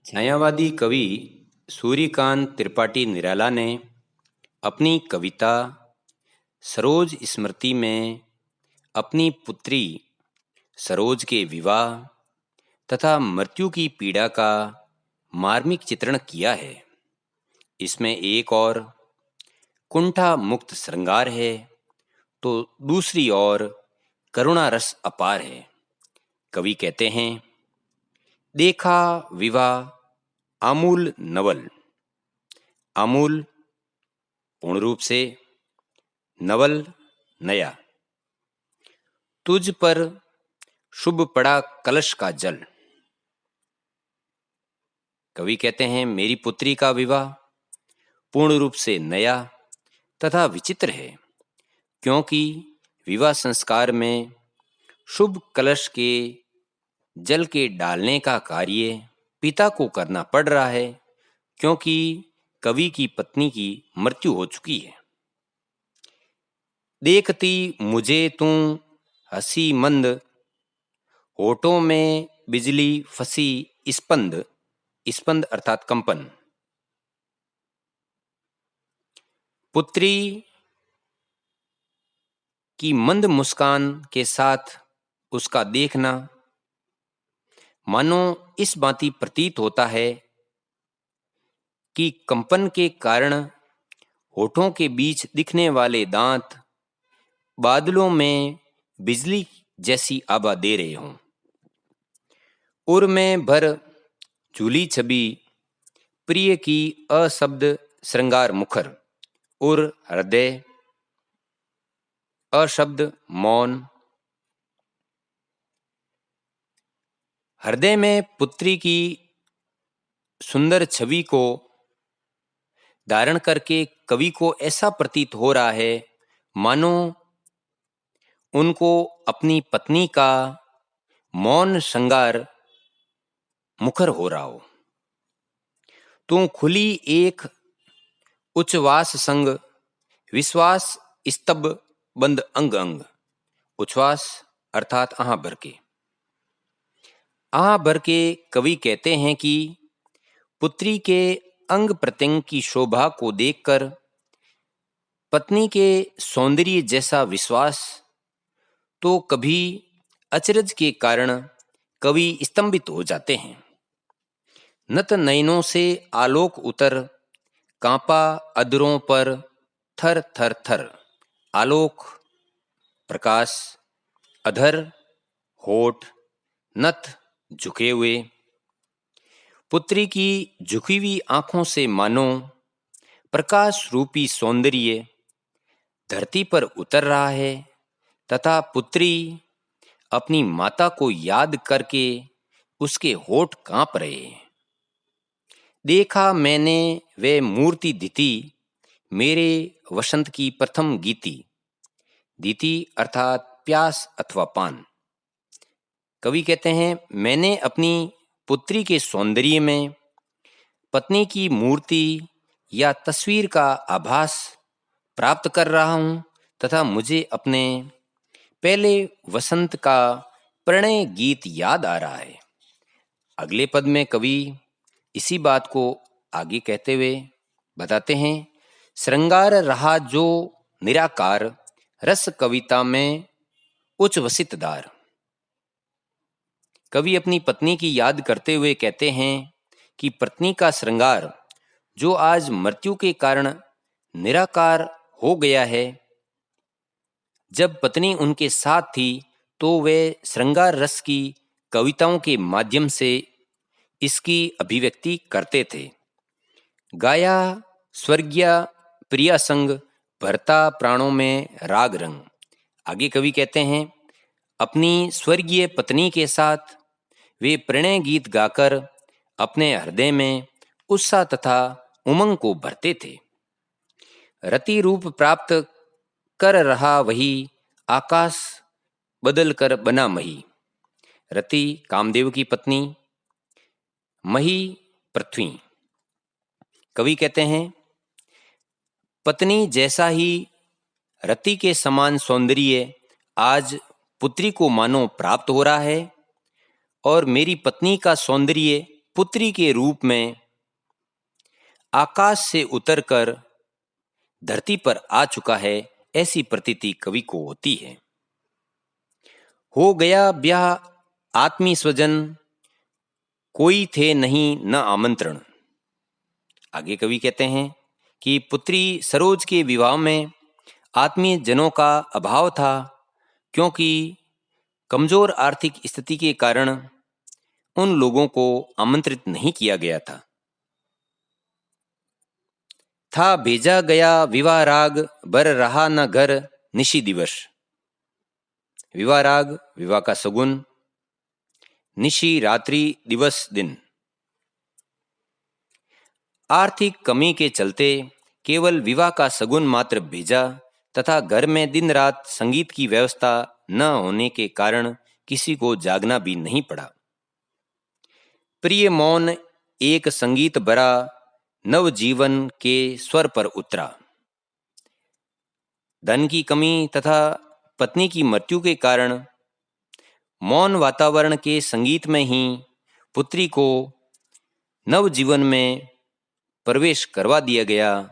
छायावादी कवि सूर्यकांत त्रिपाठी निराला ने अपनी कविता सरोज स्मृति में अपनी पुत्री सरोज के विवाह तथा मृत्यु की पीड़ा का मार्मिक चित्रण किया है। इसमें एक और कुंठा मुक्त श्रृंगार है तो दूसरी ओर करुणा रस अपार है। कवि कहते हैं, देखा विवाह आमूल नवल। आमूल पूर्ण रूप से, नवल नया। तुझ पर शुभ पड़ा कलश का जल। कवि कहते हैं, मेरी पुत्री का विवाह पूर्ण रूप से नया तथा विचित्र है, क्योंकि विवाह संस्कार में शुभ कलश के जल के डालने का कार्य पिता को करना पड़ रहा है, क्योंकि कवि की पत्नी की मृत्यु हो चुकी है। देखती मुझे तू हंसी मंद, होठों में बिजली फंसी स्पंद। स्पंद अर्थात कंपन। पुत्री की मंद मुस्कान के साथ उसका देखना मानो इस बाती प्रतीत होता है कि कंपन के कारण होठों के बीच दिखने वाले दांत बादलों में बिजली जैसी आभा दे रहे हों। उर में भर झूली छवि प्रिय की अशब्द श्रृंगार मुखर। उर हृदय, अशब्द मौन। हृदय में पुत्री की सुंदर छवि को धारण करके कवि को ऐसा प्रतीत हो रहा है मानो उनको अपनी पत्नी का मौन श्रृंगार मुखर हो रहा हो। तू खुली एक उच्छ्वास संग, विश्वास स्तब बंद अंग अंग। उच्छ्वास अर्थात आह भर के। आह भर के कवि कहते हैं कि पुत्री के अंग प्रत्यंग की शोभा को देखकर पत्नी के सौंदर्य जैसा विश्वास तो कभी अचरज के कारण कवि स्तंभित हो जाते हैं। नत नयनों से आलोक उतर, कांपा अधरों पर थर थर थर। आलोक प्रकाश, अधर होठ, नथ झुके हुए। पुत्री की झुकी हुई आंखों से मानो प्रकाश रूपी सौंदर्य धरती पर उतर रहा है तथा पुत्री अपनी माता को याद करके उसके होठ कांप रहे हैं। देखा मैंने वे मूर्ति दिति, मेरे वसंत की प्रथम गीति। दिति अर्थात प्यास अथवा पान। कवि कहते हैं, मैंने अपनी पुत्री के सौंदर्य में पत्नी की मूर्ति या तस्वीर का आभास प्राप्त कर रहा हूं तथा मुझे अपने पहले वसंत का प्रणय गीत याद आ रहा है। अगले पद में कवि इसी बात को आगे कहते हुए बताते हैं, श्रृंगार रहा जो निराकार, रस कविता में उच्छ्वसित दार। कवि अपनी पत्नी की याद करते हुए कहते हैं कि पत्नी का श्रृंगार जो आज मृत्यु के कारण निराकार हो गया है, जब पत्नी उनके साथ थी तो वे श्रृंगार रस की कविताओं के माध्यम से इसकी अभिव्यक्ति करते थे। गाया स्वर्गीय प्रिया संग, भरता प्राणों में राग रंग। आगे कवि कहते हैं, अपनी स्वर्गीय पत्नी के साथ वे प्रणय गीत गाकर अपने हृदय में उत्साह तथा उमंग को भरते थे। रति रूप प्राप्त कर रहा वही, आकाश बदल कर बना मही। रति कामदेव की पत्नी, मही पृथ्वी। कवि कहते हैं, पत्नी जैसा ही रति के समान सौंदर्य आज पुत्री को मानो प्राप्त हो रहा है और मेरी पत्नी का सौंदर्य पुत्री के रूप में आकाश से उतरकर धरती पर आ चुका है, ऐसी प्रतीति कवि को होती है। हो गया ब्याह आत्मी स्वजन, कोई थे नहीं न आमंत्रण। आगे कवि कहते हैं कि पुत्री सरोज के विवाह में आत्मीय जनों का अभाव था, क्योंकि कमजोर आर्थिक स्थिति के कारण उन लोगों को आमंत्रित नहीं किया गया था भेजा गया विवाह राग, बर रहा न घर निशी दिवस। विवाह राग, विवाह का सगुन, निशी रात्रि, दिवस दिन। आर्थिक कमी के चलते केवल विवाह का सगुन मात्र भेजा तथा घर में दिन रात संगीत की व्यवस्था न होने के कारण किसी को जागना भी नहीं पड़ा। प्रिय मौन एक संगीत भरा, नव जीवन के स्वर पर उतरा। धन की कमी तथा पत्नी की मृत्यु के कारण मौन वातावरण के संगीत में ही पुत्री को नव जीवन में प्रवेश करवा दिया गया।